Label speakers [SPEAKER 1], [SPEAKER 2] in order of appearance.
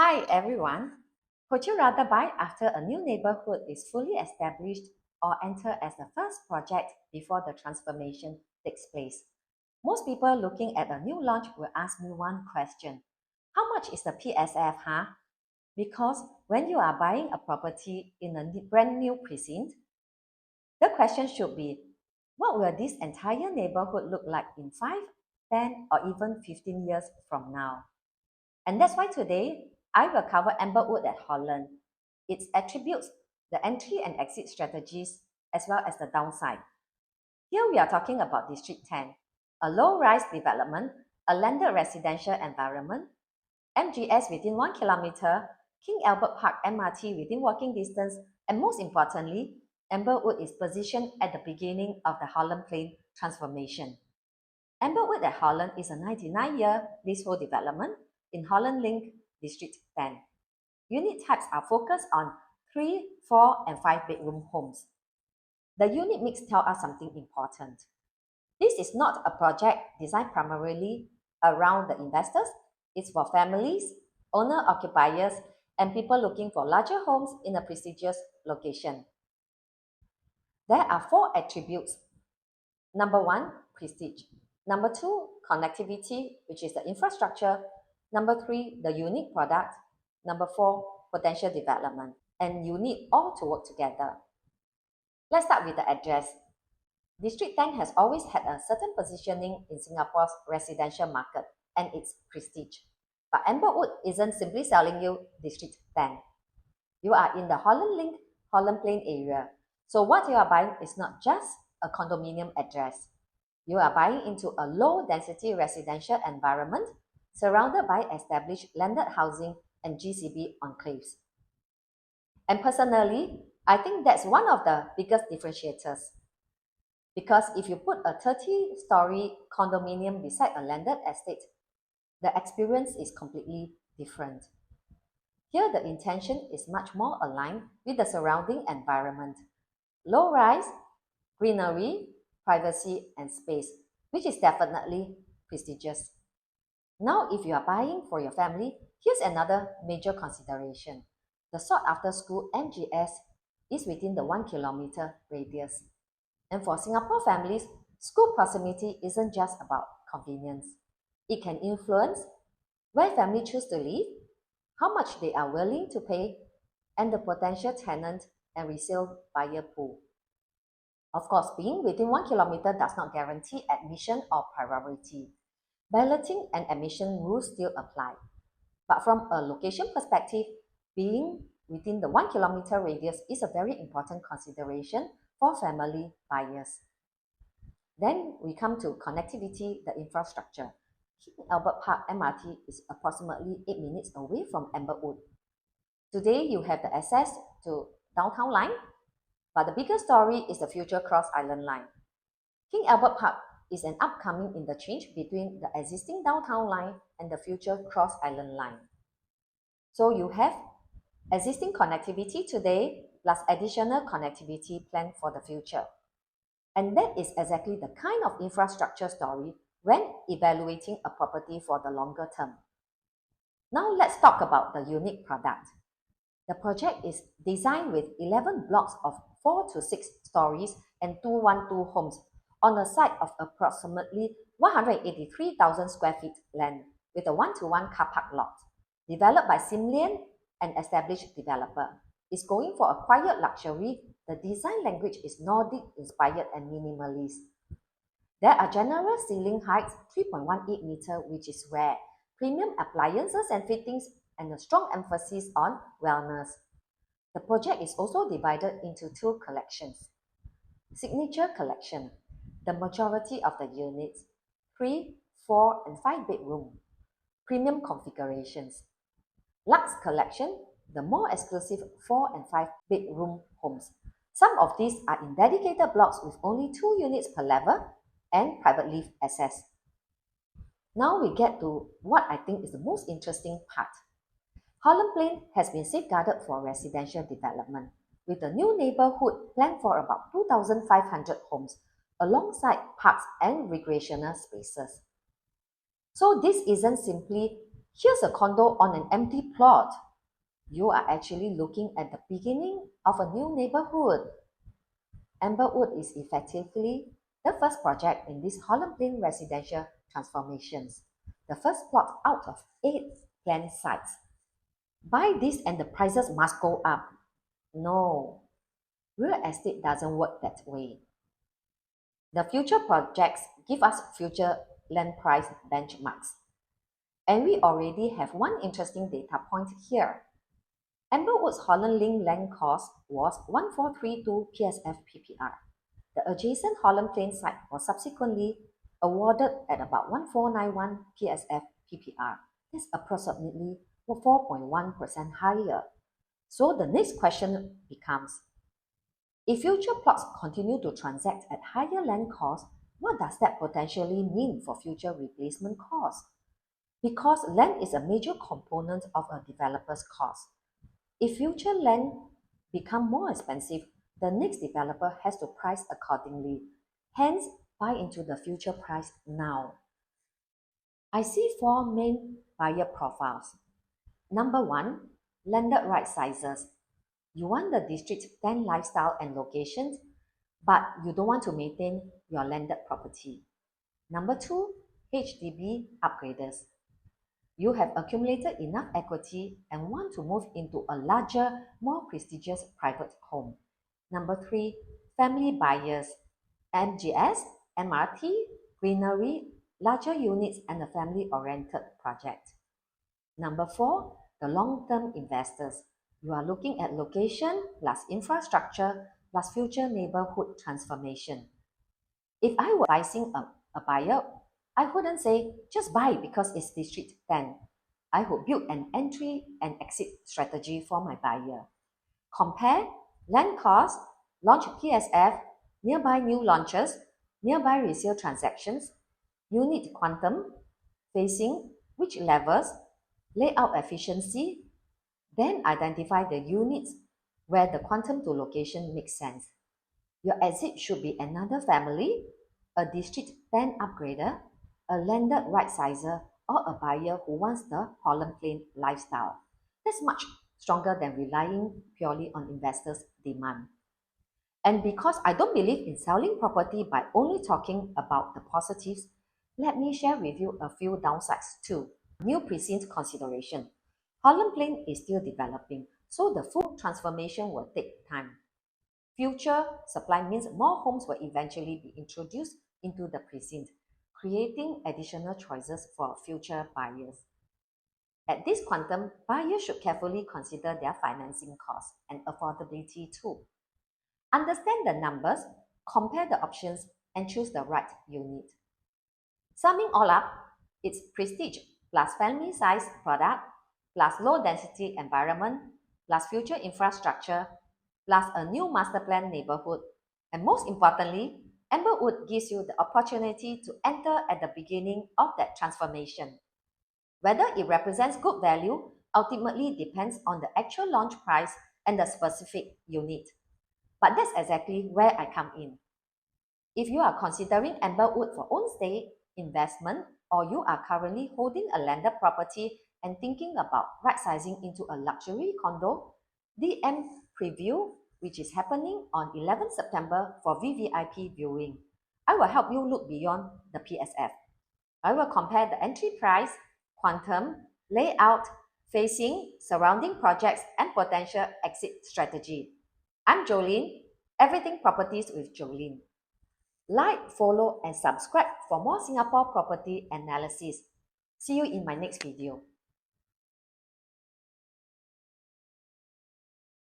[SPEAKER 1] Hi everyone. Would you rather buy after a new neighborhood is fully established or enter as the first project before the transformation takes place? Most people looking at a new launch will ask me one question. How much is the PSF, huh? Because when you are buying a property in a brand new precinct, the question should be, what will this entire neighborhood look like in 5, 10, or even 15 years from now? And that's why today I will cover Amberwood at Holland, its attributes, the entry and exit strategies, as well as the downside. Here we are talking about District 10, a low-rise development, a landed residential environment, MGS within 1 kilometer, King Albert Park MRT within walking distance, and most importantly, Amberwood is positioned at the beginning of the Holland Plain transformation. Amberwood at Holland is a 99-year leasehold development in Holland Link, District 10. Unit types are focused on 3, 4, and 5-bedroom homes. The unit mix tells us something important. This is not a project designed primarily around the investors. It's for families, owner-occupiers, and people looking for larger homes in a prestigious location. There are 4 attributes. Number 1, prestige. Number 2, connectivity, which is the infrastructure. Number 3, the unique product. Number 4, potential development. And you need all to work together. Let's start with the address. District 10 has always had a certain positioning in Singapore's residential market and its prestige. But Amberwood isn't simply selling you District 10. You are in the Holland Link, Holland Plain area. So what you are buying is not just a condominium address. You are buying into a low-density residential environment surrounded by established landed housing and GCB enclaves. And personally, I think that's one of the biggest differentiators. Because if you put a 30-story condominium beside a landed estate, the experience is completely different. Here, the intention is much more aligned with the surrounding environment. Low rise, greenery, privacy, and space, which is definitely prestigious. Now, if you are buying for your family, here's another major consideration. The sought-after school MGS is within the 1 kilometer radius. And for Singapore families, school proximity isn't just about convenience. It can influence where families choose to live, how much they are willing to pay, and the potential tenant and resale buyer pool. Of course, being within 1 kilometer does not guarantee admission or priority. Balloting and admission rules still apply. But from a location perspective, being within the 1 kilometer radius is a very important consideration for family buyers. Then we come to connectivity, the infrastructure. King Albert Park MRT is approximately 8 minutes away from Amberwood. Today, you have the access to downtown line, but the bigger story is the future Cross Island line. King Albert Park is an upcoming interchange between the existing downtown line and the future Cross Island line. So you have existing connectivity today plus additional connectivity planned for the future. And that is exactly the kind of infrastructure story when evaluating a property for the longer term. Now let's talk about the unique product. The project is designed with 11 blocks of 4 to 6 stories and 212 homes on a site of approximately 183,000 square feet land with a 1-to-1 car park lot. Developed by SIM LIAN, an established developer. It's going for a quiet luxury. The design language is Nordic inspired and minimalist. There are generous ceiling heights, 3.18 meter, which is rare, premium appliances and fittings, and a strong emphasis on wellness. The project is also divided into 2 collections. Signature collection, the majority of the units, 3, 4, and 5 bedroom, premium configurations. Luxe collection, the more exclusive 4 and 5 bedroom homes. Some of these are in dedicated blocks with only 2 units per level and private lift access. Now we get to what I think is the most interesting part. Holland Plain has been safeguarded for residential development, with a new neighborhood planned for about 2,500 homes, alongside parks and recreational spaces. So this isn't simply Here's a condo on an empty plot. You are actually looking at the beginning of a new neighborhood. Amberwood is effectively the first project in this Holland Plain residential transformations, the first plot out of 8 planned sites. Buy this and the prices must go up. No, real estate doesn't work that way. The future projects give us future land price benchmarks. And we already have one interesting data point here. Amberwood's Holland Link land cost was 1432 PSF PPR. The adjacent Holland Plain site was subsequently awarded at about 1491 PSF PPR. That's approximately 4.1% higher. So the next question becomes, if future plots continue to transact at higher land costs, what does that potentially mean for future replacement costs? Because land is a major component of a developer's cost. If future land become more expensive, the next developer has to price accordingly. Hence, buy into the future price now. I see 4 main buyer profiles. Number 1, landed right sizes. You want the District 10 lifestyle and locations, but you don't want to maintain your landed property. Number 2, HDB upgraders. You have accumulated enough equity and want to move into a larger, more prestigious private home. Number 3, family buyers. MGS, MRT, greenery, larger units and a family-oriented project. Number 4, the long-term investors. You are looking at location plus infrastructure plus future neighborhood transformation. If I were advising a buyer, I wouldn't say just buy because it's District 10. I would build an entry and exit strategy for my buyer. Compare land cost, launch PSF, nearby new launches, nearby resale transactions, unit quantum, facing, which levels, layout efficiency, then identify the units where the quantum to location makes sense. Your exit should be another family, a District 10 upgrader, a landed right sizer, or a buyer who wants the Holland Plain lifestyle. That's much stronger than relying purely on investors' demand. And because I don't believe in selling property by only talking about the positives, let me share with you a few downsides too. New precinct consideration. Holland Plain is still developing, so the full transformation will take time. Future supply means more homes will eventually be introduced into the precinct, creating additional choices for future buyers. At this quantum, buyers should carefully consider their financing costs and affordability too. Understand the numbers, compare the options, and choose the right unit. Summing all up, it's prestige plus family size product plus low density environment plus future infrastructure plus a new master plan neighborhood. And most importantly, Amberwood gives you the opportunity to enter at the beginning of that transformation. Whether it represents good value ultimately depends on the actual launch price and the specific unit. But that's exactly where I come in. If you are considering Amberwood for own stay, investment, or you are currently holding a landed property and thinking about right-sizing into a luxury condo, DM preview, which is happening on 11 September for VVIP viewing. I will help you look beyond the PSF. I will compare the entry price, quantum, layout, facing, surrounding projects, and potential exit strategy. I'm Joleen, Everything Properties with Joleen. Like, follow, and subscribe for more Singapore property analysis. See you in my next video.